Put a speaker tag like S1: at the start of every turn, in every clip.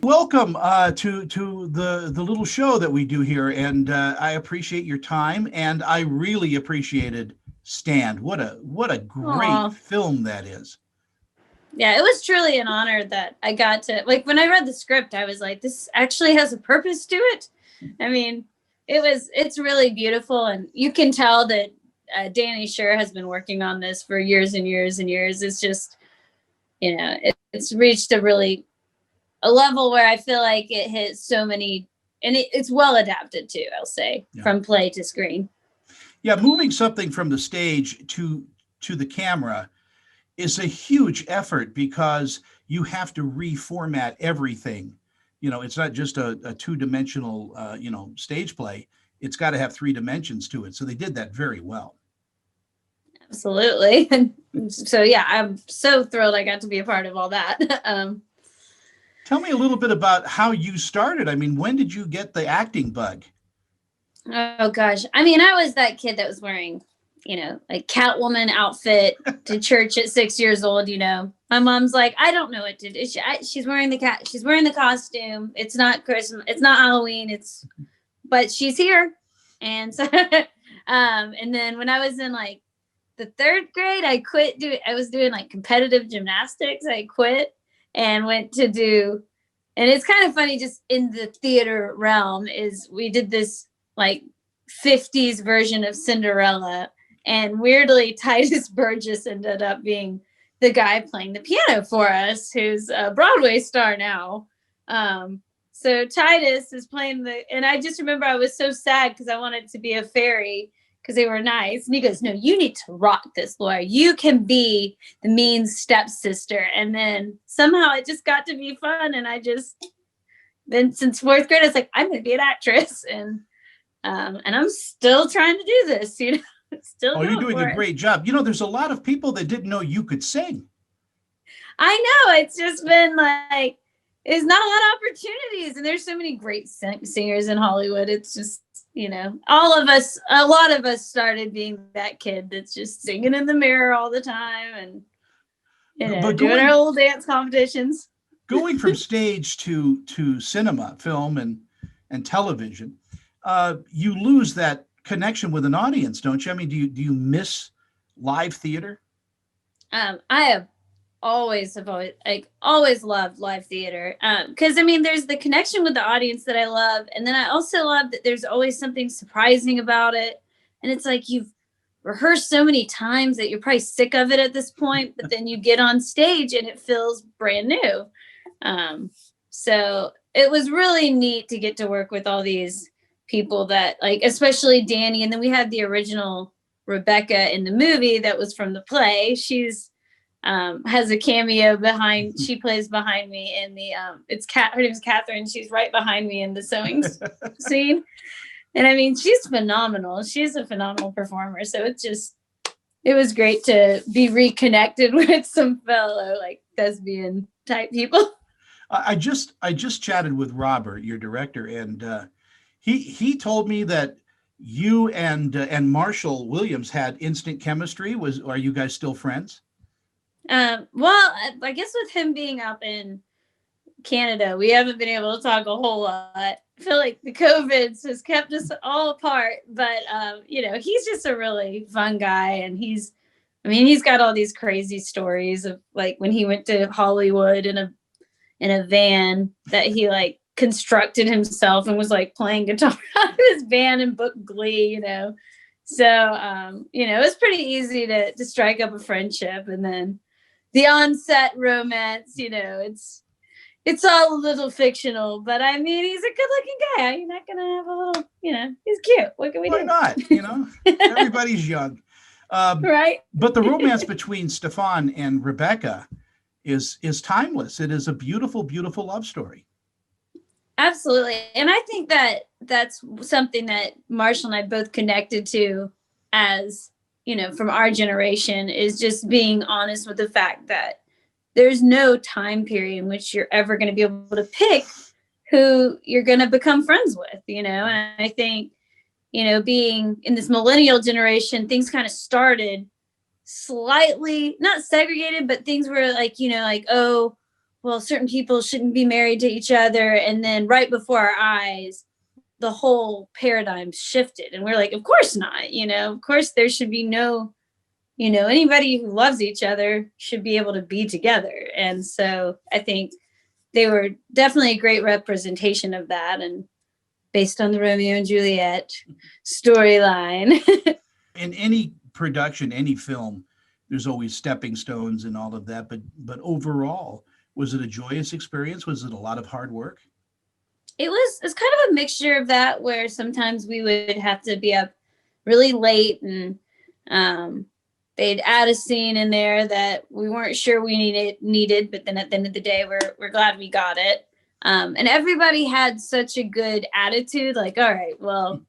S1: Welcome to the little show that we do here, and I appreciate your time, and I really appreciated Stand. What a great
S2: Oh,
S1: film that is.
S2: yeah, it was truly an honor that I got to, like, when I read the script, I was like, this actually has a purpose to it. I mean, it's really beautiful. And you can tell that Danny Sure has been working on this for years and years and years. It's just, it's reached a level where I feel like it hits so many, and it's well adapted too, I'll say,
S1: Yeah,
S2: from play to screen.
S1: yeah. Moving something from the stage to the camera is a huge effort because you have to reformat everything. It's not just a two-dimensional, stage play. It's got to have three dimensions to it. So they did that very well.
S2: Absolutely. And so, yeah, I'm so thrilled I got to be a part of all that.
S1: Tell me a little bit about how you started. I mean, when did you get the acting bug?
S2: Oh gosh. I mean, I was that kid that was wearing, like Catwoman outfit to church at 6 years old. My mom's like, I don't know what to do. She's wearing she's wearing the costume. It's not Christmas. It's not Halloween. But she's here. And so, and then when I was in like the third grade, I was doing like competitive gymnastics. I quit and went to do, and it's kind of funny just in the theater realm is we did this like 50s version of Cinderella. And weirdly, Titus Burgess ended up being the guy playing the piano for us, who's a Broadway star now. So Titus is playing and I just remember I was so sad because I wanted to be a fairy because they were nice. And he goes, no, you need to rock this, Laura. You can be the mean stepsister. And then somehow it just got to be fun. And then since fourth grade, I was like, I'm going to be an actress. And I'm still trying to do this, still
S1: Oh, you're
S2: going
S1: doing
S2: for
S1: a
S2: it.
S1: great job. There's a lot of people that didn't know you could sing.
S2: I know, it's just been like, there's not a lot of opportunities, and there's so many great singers in Hollywood. It's just, a lot of us started being that kid that's just singing in the mirror all the time and,
S1: But
S2: doing our little dance competitions.
S1: going from stage to cinema, film, and television, you lose that connection with an audience, don't you? I mean, do you miss live theater?
S2: I have always loved live theater. Because I mean, there's the connection with the audience that I love, and then I also love that there's always something surprising about it. And it's like you've rehearsed so many times that you're probably sick of it at this point, but then you get on stage and it feels brand new. So it was really neat to get to work with all these people that, like, especially Danny, and then we had the original Rebecca in the movie that was from the play. She's has a cameo behind. She plays behind me in the her name's Catherine. She's right behind me in the sewing scene. And I mean, she's phenomenal. She's a phenomenal performer. So it was great to be reconnected with some fellow like thespian type people.
S1: I just chatted with Robert, your director, and he told me that you and Marshall Williams had instant chemistry. Are you guys still friends?
S2: Well, I guess with him being up in Canada, we haven't been able to talk a whole lot. I feel like the COVID has kept us all apart, but he's just a really fun guy, and he's got all these crazy stories of like when he went to Hollywood in a van that he like constructed himself and was like playing guitar out of his van and booked Glee. So it was pretty easy to strike up a friendship, and then the on-set romance, it's all a little fictional, but I mean, he's a good-looking guy. You're not gonna have a little, he's cute. What can we do?
S1: Why not? Everybody's young.
S2: Right?
S1: But the romance between Stefan and Rebecca is timeless. It is a beautiful, beautiful love story.
S2: Absolutely. And I think that that's something that Marshall and I both connected to as, from our generation, is just being honest with the fact that there's no time period in which you're ever going to be able to pick who you're going to become friends with, and I think, being in this millennial generation, things kind of started slightly not segregated, but things were like, oh, well, certain people shouldn't be married to each other. And then right before our eyes, the whole paradigm shifted. And we're like, of course not. Of course there should be no, anybody who loves each other should be able to be together. And so I think they were definitely a great representation of that. And based on the Romeo and Juliet storyline.
S1: In any production, any film, there's always stepping stones and all of that. But overall, was it a joyous experience? Was it a lot of hard work?
S2: It's kind of a mixture of that, where sometimes we would have to be up really late, and they'd add a scene in there that we weren't sure we needed, but then at the end of the day, we're glad we got it. And everybody had such a good attitude, like, all right, well,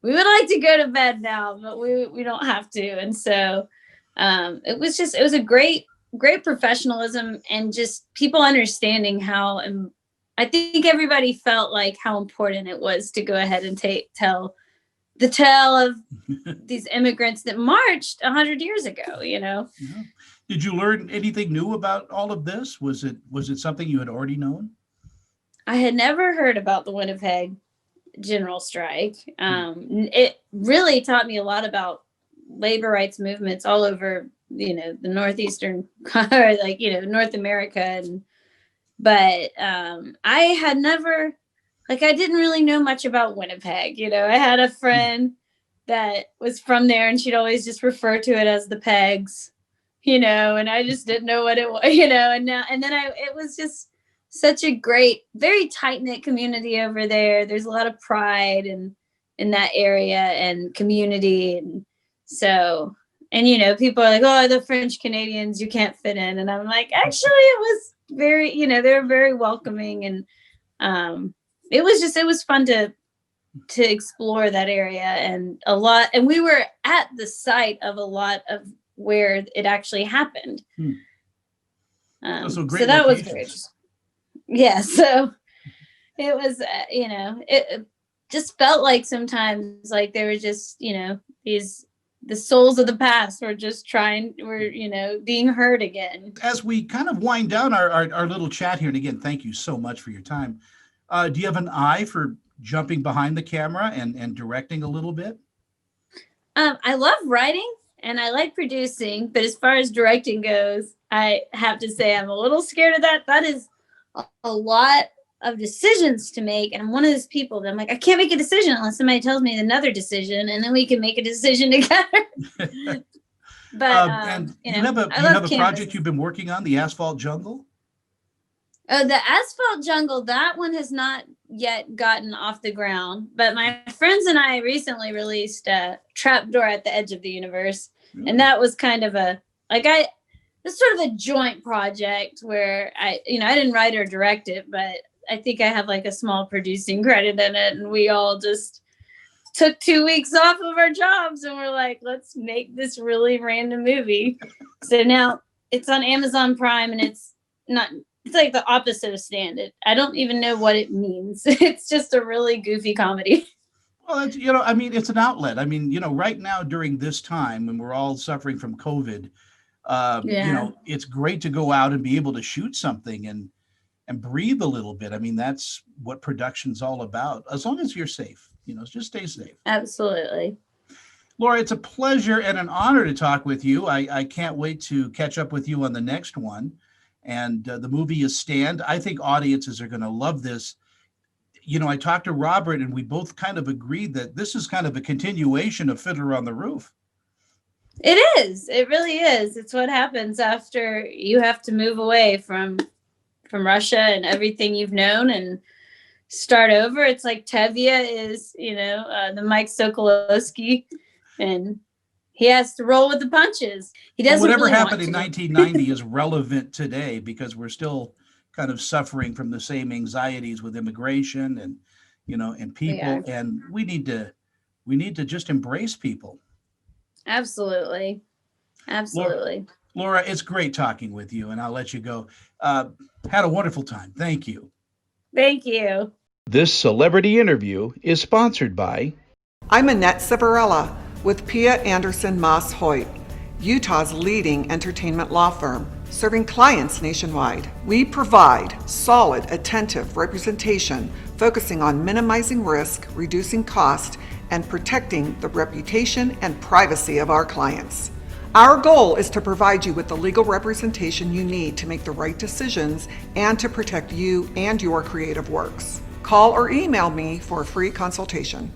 S2: we would like to go to bed now, but we don't have to. And so it was a great professionalism, and just people understanding how, I think everybody felt like how important it was to go ahead and tell the tale of these immigrants that marched 100 years ago,
S1: Yeah. Did you learn anything new about all of this? Was it something you had already known?
S2: I had never heard about the Winnipeg general strike. It really taught me a lot about labor rights movements all over, the northeastern, or like, North America. But I had never, I didn't really know much about Winnipeg. I had a friend that was from there, and she'd always just refer to it as the Pegs, and I just didn't know what it was, and then it was just such a great, very tight-knit community over there. There's a lot of pride in that area and community. And so, and people are like, oh, the French Canadians, you can't fit in. And I'm like, actually, it was very, they were very welcoming. And it was fun to explore that area, and we were at the site of a lot of where it actually happened.
S1: So
S2: that was great. Yeah, so it was, it just felt like sometimes like they were just, the souls of the past were just being heard again.
S1: As we kind of wind down our little chat here, and again, thank you so much for your time. Do you have an eye for jumping behind the camera and directing a little bit?
S2: I love writing and I like producing, but as far as directing goes, I have to say I'm a little scared of that. That is a lot of decisions to make, and I'm one of those people that I'm like, I can't make a decision unless somebody tells me another decision, and then we can make a decision together. But
S1: and you have a project you've been working on, the Asphalt Jungle.
S2: Oh, the Asphalt Jungle, that one has not yet gotten off the ground, but my friends and I recently released Trapdoor at the Edge of the Universe. Really? And that was kind of it's sort of a joint project where I didn't write or direct it, but I think I have like a small producing credit in it. And we all just took 2 weeks off of our jobs and we're like, let's make this really random movie. So now it's on Amazon Prime, and it's like the opposite of standard. I don't even know what it means. It's just a really goofy comedy.
S1: Well, it's an outlet. Right now during this time when we're all suffering from COVID, it's great to go out and be able to shoot something and breathe a little bit. That's what production's all about. As long as you're safe, just stay safe.
S2: Absolutely.
S1: Laura, it's a pleasure and an honor to talk with you. I can't wait to catch up with you on the next one. And the movie is Stand. I think audiences are going to love this. I talked to Robert, and we both kind of agreed that this is kind of a continuation of Fiddler on the Roof.
S2: It is. It really is. It's what happens after you have to move away from Russia and everything you've known and start over. It's like Tevye is, the Mike Sokolowski, and he has to roll with the punches. He doesn't.
S1: Whatever
S2: really
S1: happened in 1990 is relevant today because we're still kind of suffering from the same anxieties with immigration and people, and we need to just embrace people.
S2: Absolutely.
S1: Laura, it's great talking with you, and I'll let you go. Had a wonderful time. Thank you.
S2: Thank you.
S1: This celebrity interview is sponsored by...
S3: I'm Annette Civarella with Pia Anderson Moss Hoyt, Utah's leading entertainment law firm. serving clients nationwide. We provide solid, attentive representation focusing on minimizing risk, reducing cost, and protecting the reputation and privacy of our clients. Our goal is to provide you with the legal representation you need to make the right decisions and to protect you and your creative works. Call or email me for a free consultation.